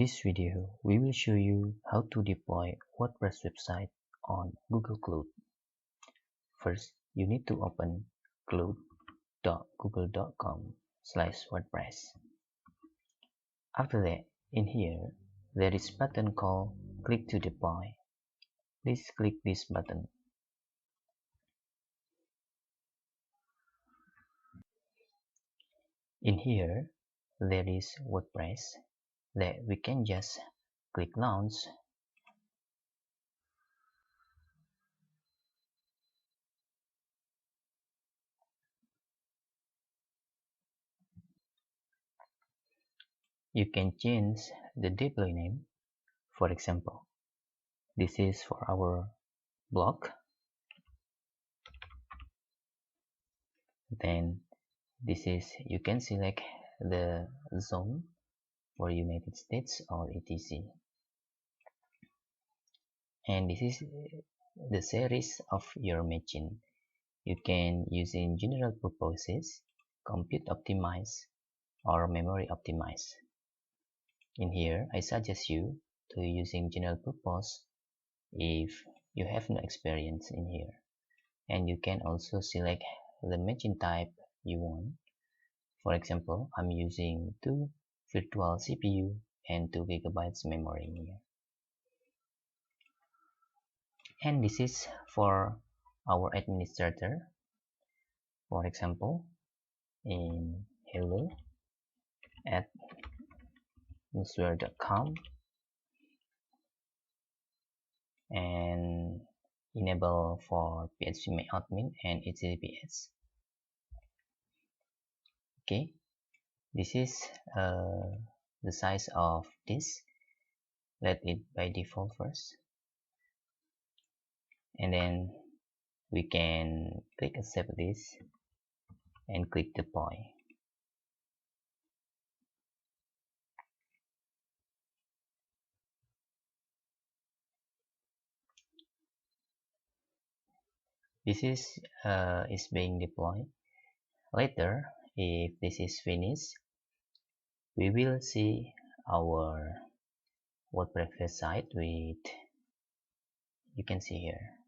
this video, we will show you how to deploy WordPress website on Google Cloud. First, you need to open cloud.google.com/WordPress. After that, in here, there is button called Click to Deploy. Please click this button. In here, there is WordPress that we can just click Launch. You can change the deploy name. For example, this is for our blog. Then this is, you can select the zone for United States or etc. And this is the series of your machine. You can use in general purposes, compute optimize, or memory optimize. In here, I suggest you to using general purpose if you have no experience in here. And you can also select the machine type you want. For example, I'm using 2 virtual CPU and 2 GB memory here. And this is for our administrator. For example, in hello@newswire.com and enable for PHP admin and HTTPS. Okay, this is the size of this. Let it by default first, and then we can click accept this and click deploy. This is being deployed. Later, if this is finished, we will see our WordPress site with, you can see here,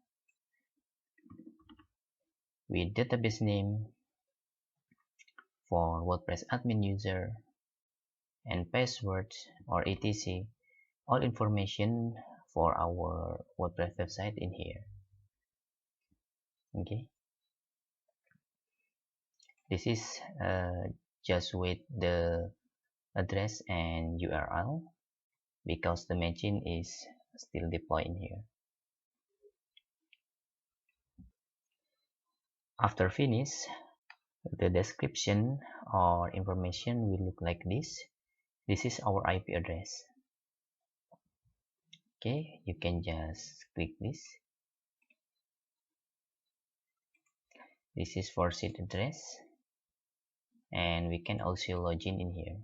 with database name for WordPress admin user and password or etc. All information for our WordPress website in here. Okay, this is just with the address and URL because the machine is still deployed in here. After finish, the description or information will look like this. This is our IP address. Okay, you can just click this. This is for seed address, and we can also log in here.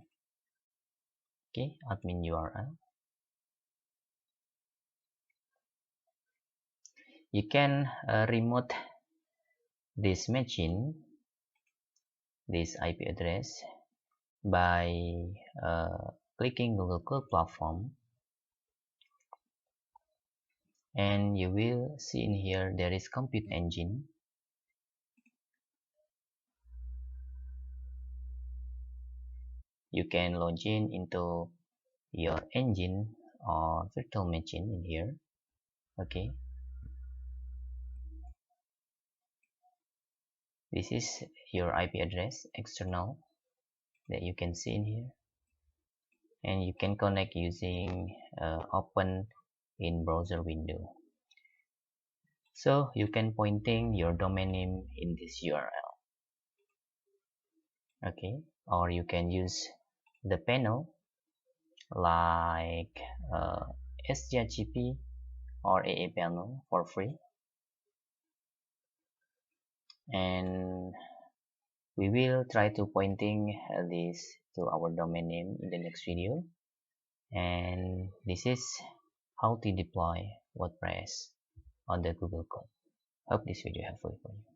Okay, admin URL. You can remote this machine, this IP address, by clicking Google Cloud Platform, and you will see in here there is compute engine. You can log in into your engine or virtual machine in here. Okay, this is your IP address external that you can see in here, and you can connect using open in browser window. So you can pointing your domain name in this URL. Okay, or you can use the panel like SGP or AA panel for free, and we will try to pointing this to our domain name in the next video. And this is how to deploy WordPress on the Google Cloud. Hope this video helpful for you.